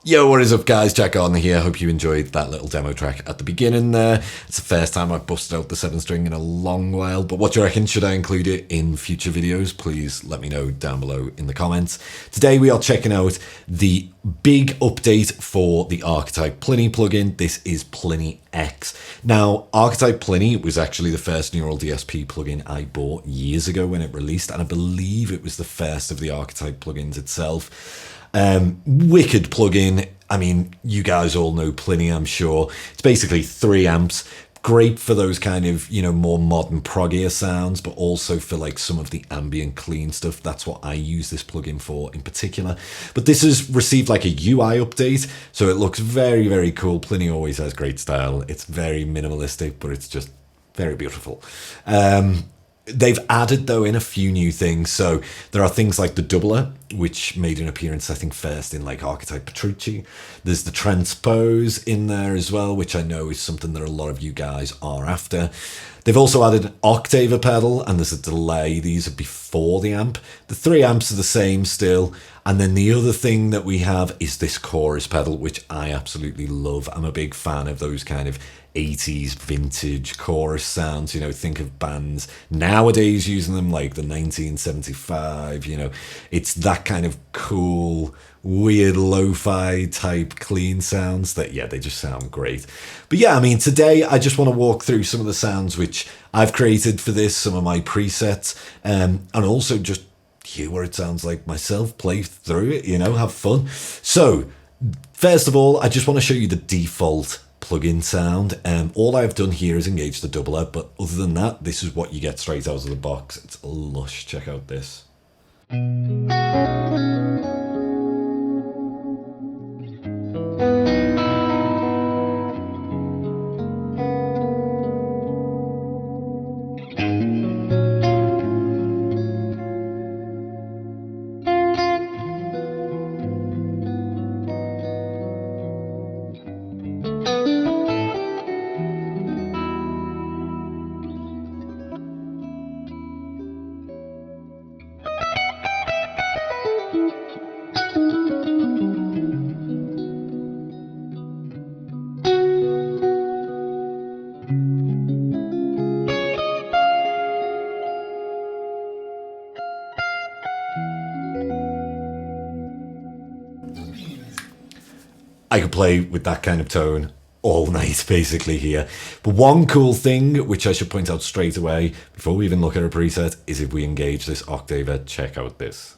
Yo, what is up guys, Jack Gardiner here. Hope you enjoyed that little demo track at the beginning there. It's the first time I've busted out the 7-string in a long while, but what do you reckon? Should I include it in future videos? Please let me know down below in the comments. Today we are checking out the big update for the Archetype Plini plugin. This is Plini X. Now, Archetype Plini was actually the first neural DSP plugin I bought years ago when it released, and I believe it was the first of the Archetype plugins itself. Wicked plugin. I mean, you guys all know Plini, I'm sure. It's basically 3 amps. Great for those kind of, you know, more modern proggier sounds, but also for like some of the ambient clean stuff. That's what I use this plugin for in particular. But this has received like a UI update, so it looks very, very cool. Plini always has great style. It's very minimalistic, but it's just very beautiful. They've added, though, in a few new things. So there are things like the doubler, which made an appearance, I think, first in like Archetype Petrucci. There's the transpose in there as well, which I know is something that a lot of you guys are after. They've also added an Octaver Pedal, and there's a delay. These are before the amp. The 3 amps are the same still. And then the other thing that we have is this chorus pedal, which I absolutely love. I'm a big fan of those kind of 80s vintage chorus sounds. You know, think of bands nowadays using them like the 1975, you know, it's that kind of cool, weird lo-fi type clean sounds that, yeah, they just sound great. But yeah, I mean, today I just want to walk through some of the sounds which I've created for this, some of my presets, and also just hear what it sounds like myself, play through it, you know, have fun. So first of all, I just want to show you the default plugin sound. All I've done here is engage the doubler, but other than that, this is what you get straight out of the box. It's lush. Check out this. I could play with that kind of tone all night basically here. But one cool thing which I should point out straight away before we even look at a preset is if we engage this Octaver, check out this.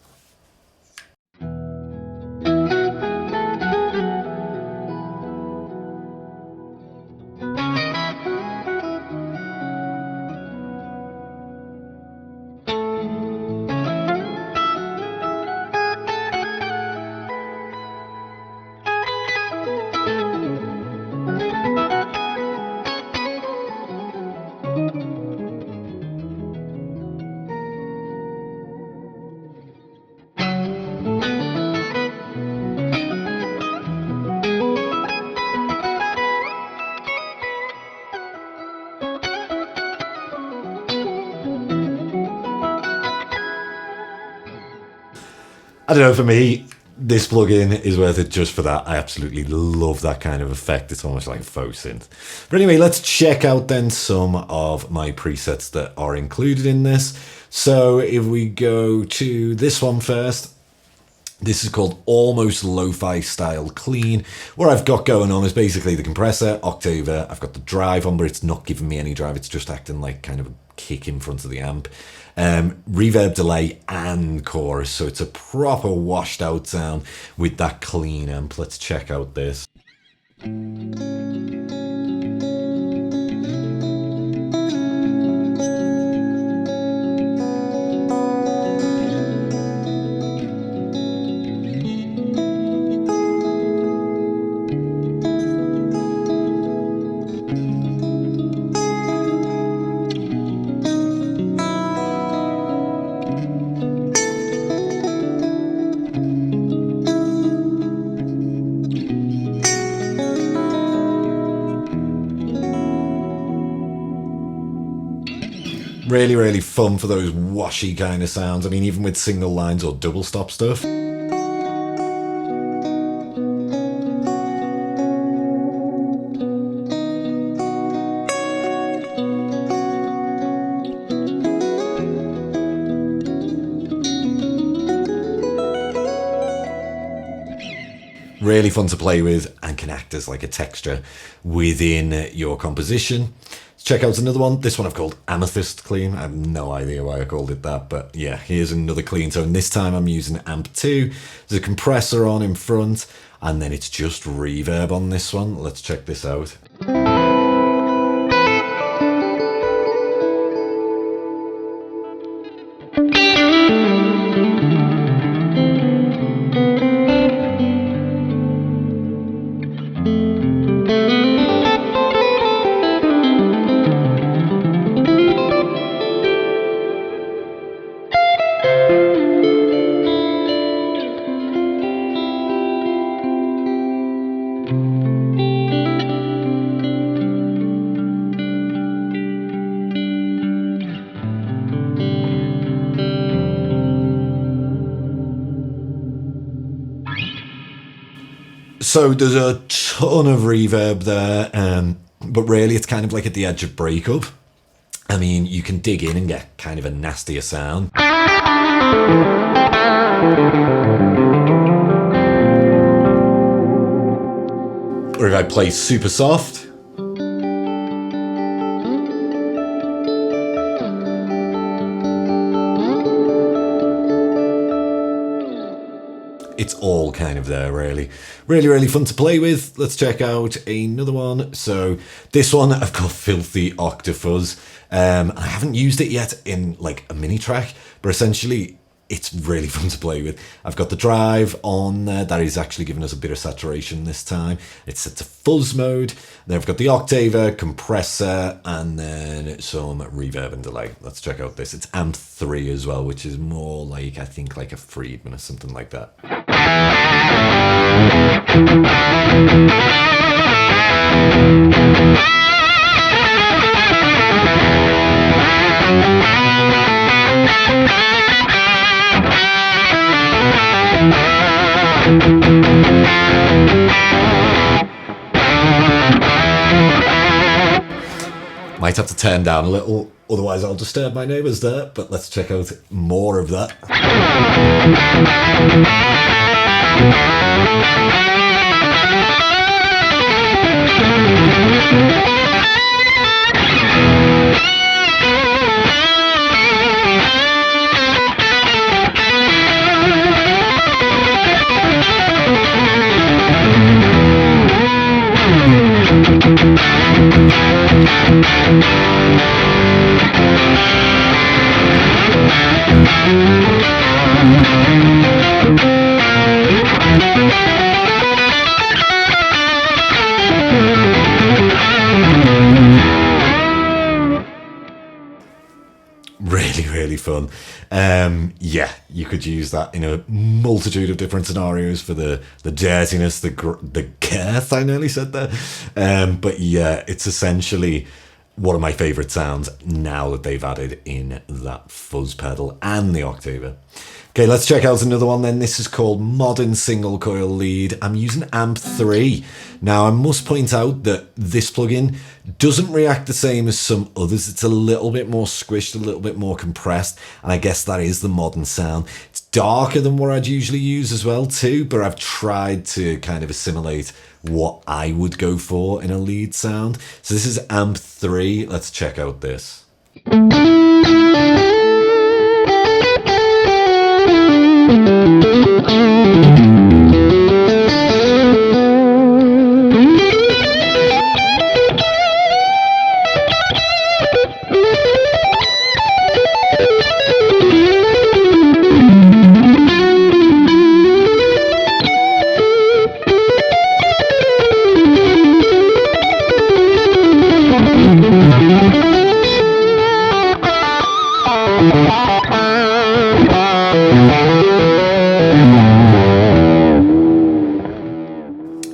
I don't know, for me, this plugin is worth it just for that. I absolutely love that kind of effect. It's almost like faux synth. But anyway, let's check out then some of my presets that are included in this. So if we go to this one first, this is called Almost Lo-Fi Style Clean. What I've got going on is basically the compressor, Octaver. I've got the drive on, but it's not giving me any drive. It's just acting like kind of a kick in front of the amp. Reverb, delay, and chorus. So it's a proper washed out sound with that clean amp. Let's check out this. Really, really fun for those washy kind of sounds. I mean, even with single lines or double stop stuff. Really fun to play with and can act as like a texture within your composition. Let's check out another one. This one I've called Amethyst Clean. I have no idea why I called it that, but yeah, here's another clean. So this time I'm using amp 2. There's a compressor on in front, and then it's just reverb on this one. Let's check this out. So there's a ton of reverb there, but really it's kind of like at the edge of breakup. I mean, you can dig in and get kind of a nastier sound. Or if I play super soft, it's all kind of there, really. Really, really fun to play with. Let's check out another one. So this one I've got Filthy Octafuzz. I haven't used it yet in like a mini track, but essentially it's really fun to play with. I've got the drive on there. That is actually giving us a bit of saturation this time. It's set to fuzz mode. Then I've got the Octaver, compressor, and then some reverb and delay. Let's check out this. It's amp 3 as well, which is more like, I think, like a Friedman or something like that. Might have to turn down a little, otherwise I'll disturb my neighbours there, but let's check out more of that. Really, really fun. Yeah, you could use that in a multitude of different scenarios for the dirtiness, the girth, I nearly said that. But yeah, it's essentially one of my favorite sounds now that they've added in that fuzz pedal and the Octaver. Okay, let's check out another one then. This is called Modern Single Coil Lead. I'm using Amp 3. Now, I must point out that this plugin doesn't react the same as some others. It's a little bit more squished, a little bit more compressed, and I guess that is the modern sound. It's darker than what I'd usually use as well too, but I've tried to kind of assimilate what I would go for in a lead sound. So this is Amp 3. Let's check out this.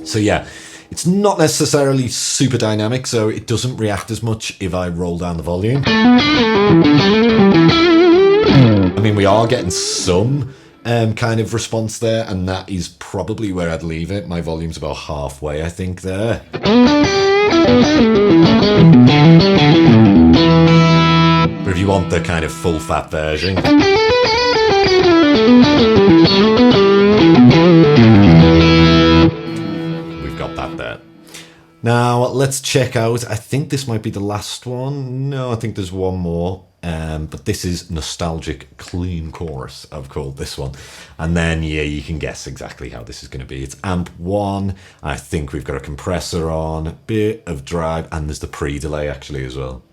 So yeah, it's not necessarily super dynamic, so it doesn't react as much if I roll down the volume. I mean, we are getting some kind of response there, and that is probably where I'd leave it. My volume's about halfway, I think, there. But if you want the kind of full fat version, we've got that there. Now let's check out, I think this might be the last one. No, I think there's one more. But this is Nostalgic Clean Chorus, I've called this one. And then, yeah, you can guess exactly how this is going to be. It's Amp 1. I think we've got a compressor on, a bit of drive, and there's the pre-delay actually as well.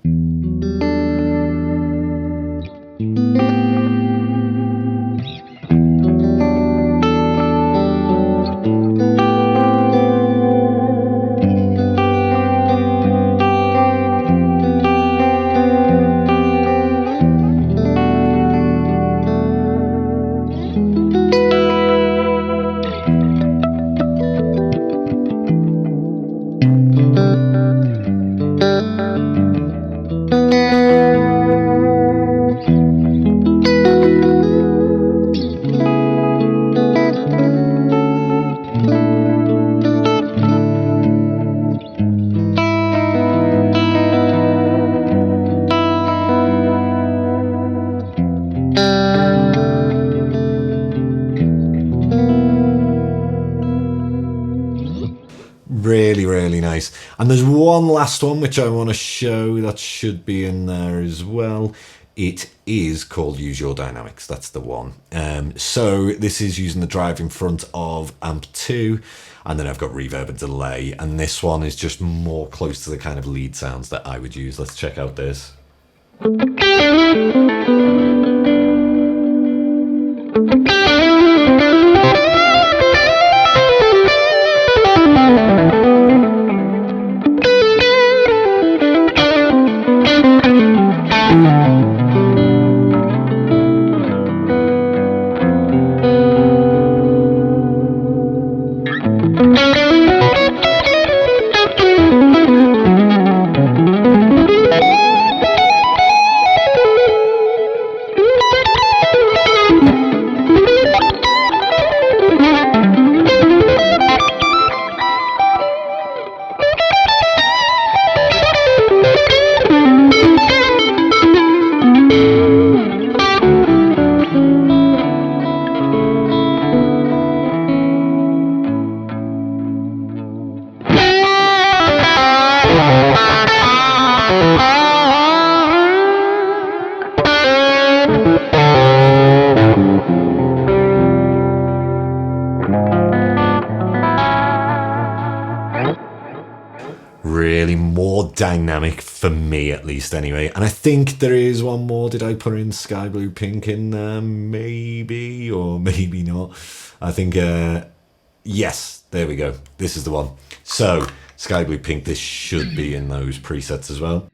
Really nice. And there's one last one which I want to show that should be in there as well. It is called Use Your Dynamics. That's the one. So this is using the drive in front of Amp 2, and then I've got reverb and delay, and this one is just more close to the kind of lead sounds that I would use. Let's check out this. Really more dynamic for me, at least, anyway. And I think there is one more. Did I put in SkyBluePink in there? Maybe, or maybe not. I think, yes, there we go. This is the one. So, SkyBluePink, this should be in those presets as well.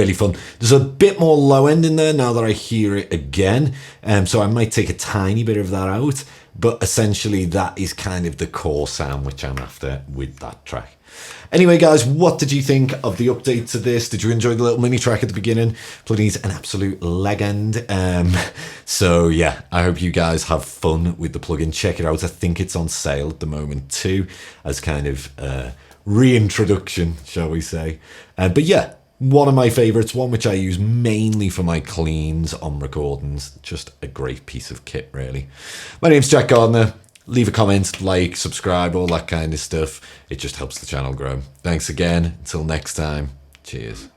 really fun. There's a bit more low end in there now that I hear it again, so I might take a tiny bit of that out, but essentially that is kind of the core sound which I'm after with that track. Anyway, guys, what did you think of the update to this? Did you enjoy the little mini track at the beginning? Plini's an absolute legend. So yeah, I hope you guys have fun with the plugin. Check it out. I think it's on sale at the moment too, as kind of reintroduction, shall we say. But yeah, one of my favorites, one which I use mainly for my cleans on recordings. Just a great piece of kit, really. My name's Jack Gardiner. Leave a comment, like, subscribe, all that kind of stuff. It just helps the channel grow. Thanks again. Until next time. Cheers.